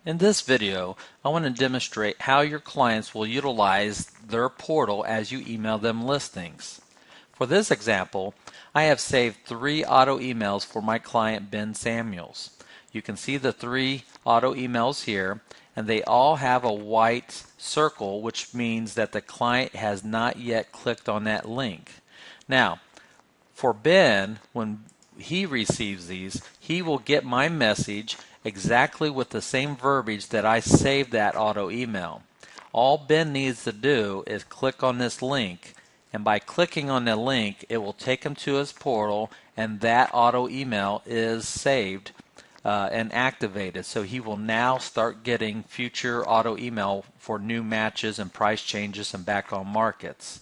In this video, I want to demonstrate how your clients will utilize their portal as you email them listings. For this example, I have saved 3 auto emails for my client Ben Samuels. You can see the 3 auto emails here, and they all have a white circle, which means that the client has not yet clicked on that link. Now, for Ben, when he receives these, he will get my message exactly with the same verbiage that I saved that auto email. All Ben needs to do is click on this link, and by clicking on the link, it will take him to his portal, and that auto email is saved and activated. So he will now start getting future auto email for new matches and price changes and back on markets.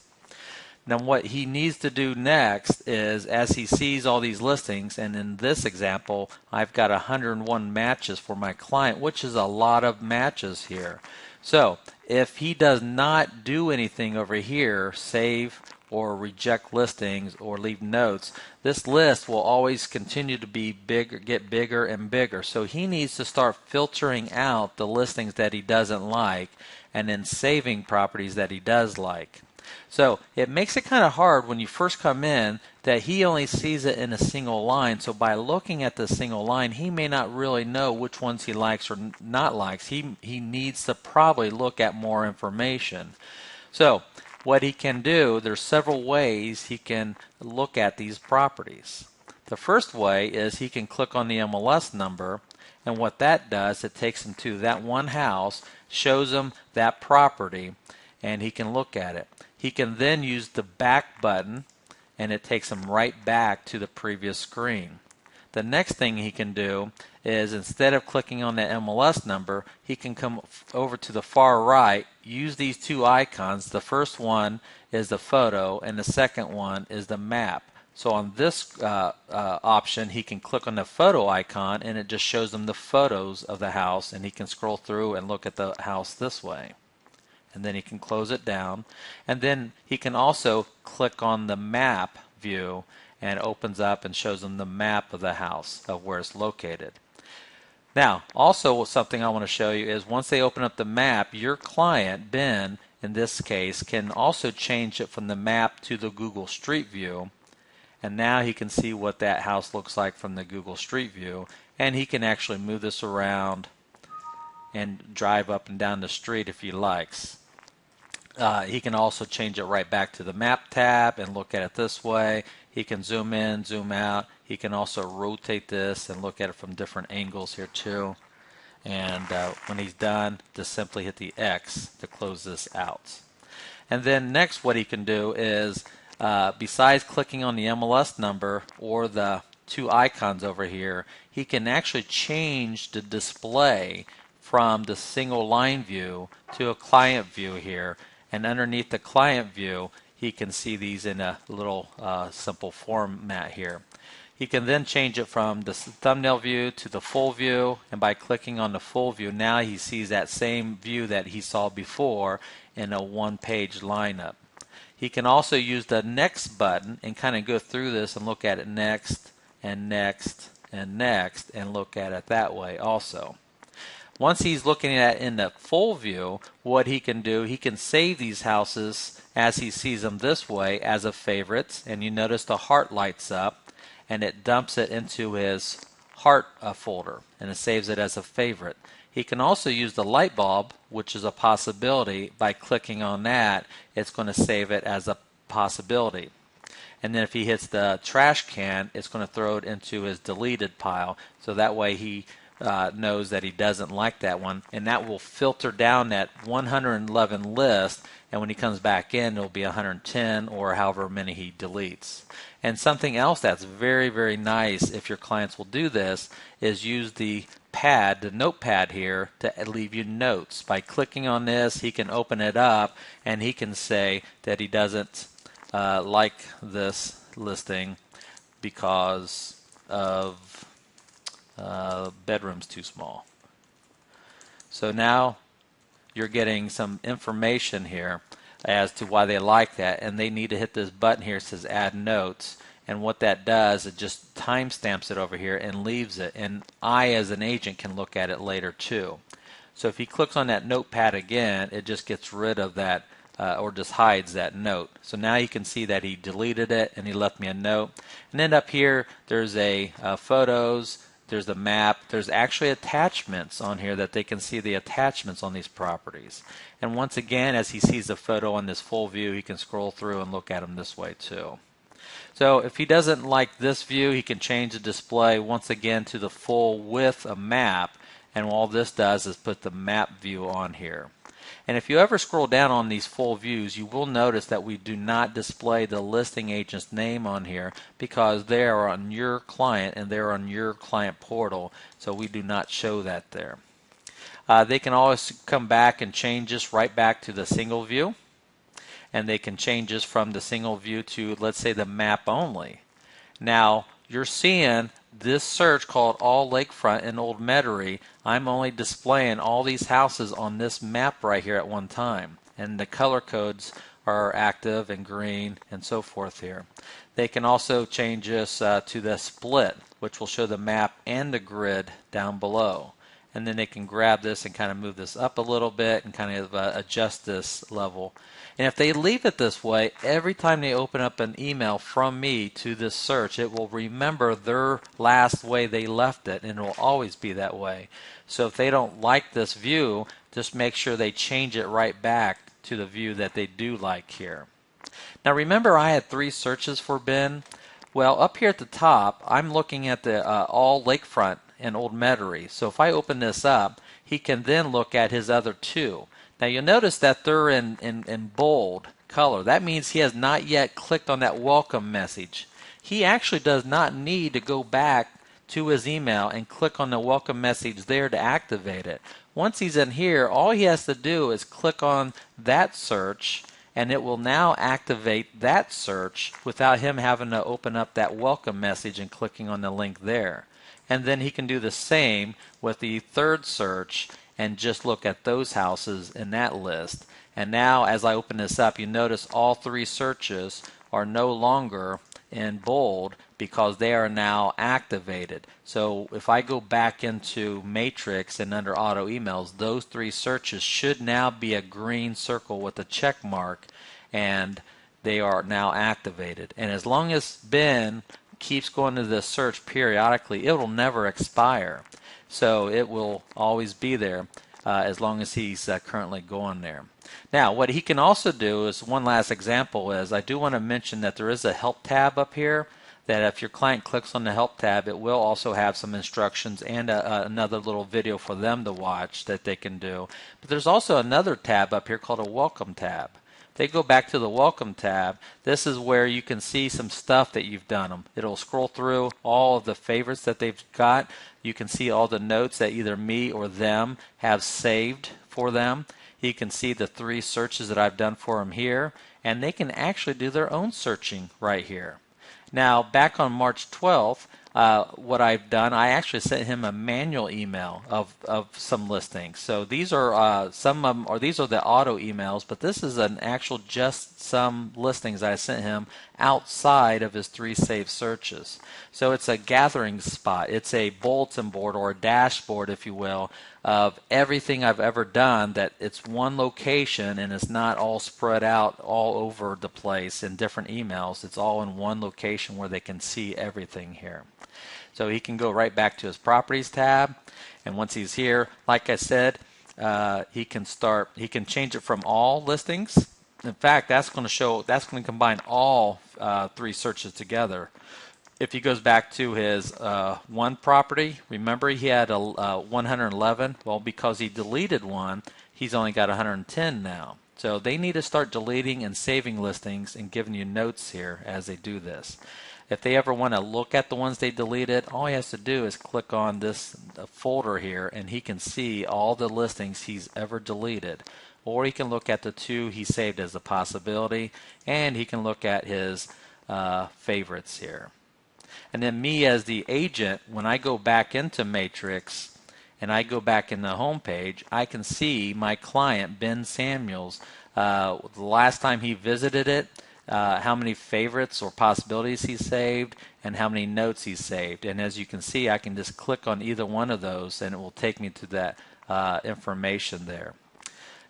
Now what he needs to do next is, as he sees all these listings, and in this example I've got 101 matches for my client, which is a lot of matches here. So if he does not do anything over here, save or reject listings or leave notes, this list will always continue to be bigger, get bigger and bigger. So he needs to start filtering out the listings that he doesn't like and then saving properties that he does like. So it makes it kind of hard when you first come in that he only sees it in a single line. So by looking at the single line, he may not really know which ones he likes or not likes. He needs to probably look at more information. So what he can do, there's several ways he can look at these properties. The first way is he can click on the MLS number, and what that does, it takes him to that one house, shows him that property, and he can look at it. He can then use the back button, and it takes him right back to the previous screen. The next thing he can do is, instead of clicking on the MLS number, he can come over to the far right, use these 2 icons. The first one is the photo, and the second one is the map. So on this option, he can click on the photo icon, and it just shows him the photos of the house, and he can scroll through and look at the house this way. And then he can close it down, and then he can also click on the map view, and it opens up and shows them the map of the house of where it's located. Now also something I want to show you is, once they open up the map, your client Ben in this case can also change it from the map to the Google Street View, and now he can see what that house looks like from the Google Street View, and he can actually move this around and drive up and down the street if he likes. He can also change it right back to the map tab and look at it this way. He can zoom in, zoom out. He can also rotate this and look at it from different angles here too. And when he's done, just simply hit the X to close this out. And then next what he can do is, besides clicking on the MLS number or the 2 icons over here, he can actually change the display from the single line view to a client view here. And underneath the client view, he can see these in a little simple format here. He can then change it from the thumbnail view to the full view, and by clicking on the full view, now he sees that same view that he saw before in a one-page lineup. He can also use the next button and kind of go through this and look at it next and next and next and look at it that way also. Once he's looking at it in the full view, what he can do, he can save these houses as he sees them this way as a favorite, and you notice the heart lights up and it dumps it into his heart folder, and it saves it as a favorite. He can also use the light bulb, which is a possibility. By clicking on that, it's going to save it as a possibility. And then if he hits the trash can, it's going to throw it into his deleted pile, so that way he knows that he doesn't like that one, and that will filter down that 111 list, and when he comes back in, it'll be 110 or however many he deletes. And something else that's very, very nice, if your clients will do this, is use the pad, the notepad here, to leave you notes. By clicking on this, he can open it up and he can say that he doesn't like this listing because of bedroom's too small. So now you're getting some information here as to why they like that, and they need to hit this button here that says add notes, and what that does, it just timestamps it over here and leaves it, and I as an agent can look at it later too. So if he clicks on that notepad again, it just gets rid of that or just hides that note. So now you can see that he deleted it and he left me a note. And then up here there's a photos, there's the map, there's actually attachments on here that they can see the attachments on these properties. And once again, as he sees the photo on this full view, he can scroll through and look at them this way too. So if he doesn't like this view, he can change the display once again to the full width of map, and all this does is put the map view on here. And if you ever scroll down on these full views, you will notice that we do not display the listing agent's name on here because they are on your client and they're on your client portal, so we do not show that there. They can always come back and change this right back to the single view, and they can change this from the single view to, let's say, the map only. Now you're seeing this search called All Lakefront in Old Metairie. I'm only displaying all these houses on this map right here at one time, and the color codes are active and green and so forth here. They can also change this to the split, which will show the map and the grid down below. And then they can grab this and kind of move this up a little bit and kind of adjust this level. And if they leave it this way, every time they open up an email from me to this search, it will remember their last way they left it, and it will always be that way. So if they don't like this view, just make sure they change it right back to the view that they do like here. Now remember, I had 3 searches for Ben. Well, up here at the top, I'm looking at the All Lakefront in Old Metairie. So if I open this up, he can then look at his other 2. Now you'll notice that they're in bold color. That means he has not yet clicked on that welcome message. He actually does not need to go back to his email and click on the welcome message there to activate it. Once he's in here, all he has to do is click on that search, and it will now activate that search without him having to open up that welcome message and clicking on the link there. And then he can do the same with the 3rd search and just look at those houses in that list. And now as I open this up, you notice all 3 searches are no longer in bold because they are now activated. So if I go back into Matrix and under auto emails, those 3 searches should now be a green circle with a check mark, and they are now activated. And as long as Ben keeps going to this search periodically, it will never expire. So it will always be there as long as he's currently going there. Now what he can also do is, one last example is, I do want to mention that there is a help tab up here, that if your client clicks on the help tab, it will also have some instructions and another little video for them to watch that they can do. But there's also another tab up here called a welcome tab. They go back to the welcome tab. This is where you can see some stuff that you've done them. It'll scroll through all of the favorites that they've got. You can see all the notes that either me or them have saved for them. You can see the 3 searches that I've done for them here, and they can actually do their own searching right here. Now back on March 12th, what I've done, I actually sent him a manual email of some listings. So these are some of them, or these are the auto emails, but this is an actual just some listings I sent him outside of his 3 saved searches. So it's a gathering spot. It's a bulletin board or a dashboard, if you will, of everything I've ever done, that it's one location and it's not all spread out all over the place in different emails. It's all in one location where they can see everything here. So he can go right back to his properties tab, and once he's here, like I said, he can change it from all listings. In fact, that's going to combine all 3 searches together. If he goes back to his one property, remember he had a 111. Well, because he deleted one, he's only got 110 now. So they need to start deleting and saving listings and giving you notes here as they do this. If they ever want to look at the ones they deleted, all he has to do is click on this folder here, and he can see all the listings he's ever deleted. Or he can look at the 2 he saved as a possibility, and he can look at his favorites here. And then me as the agent, when I go back into Matrix and I go back in the home page, I can see my client Ben Samuels. The last time he visited it, how many favorites or possibilities he saved, and how many notes he saved. And as you can see, I can just click on either one of those and it will take me to that information there.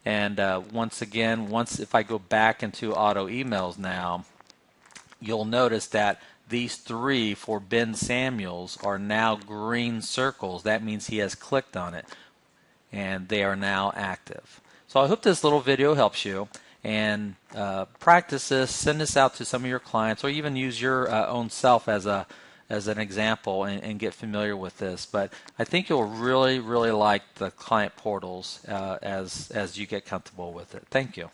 And once again, if I go back into auto emails now, you'll notice that these three for Ben Samuels are now green circles. That means he has clicked on it, and they are now active. So I hope this little video helps you, and practice this, send this out to some of your clients, or even use your own self as an example and get familiar with this. But I think you'll really like the client portals as you get comfortable with it. Thank you.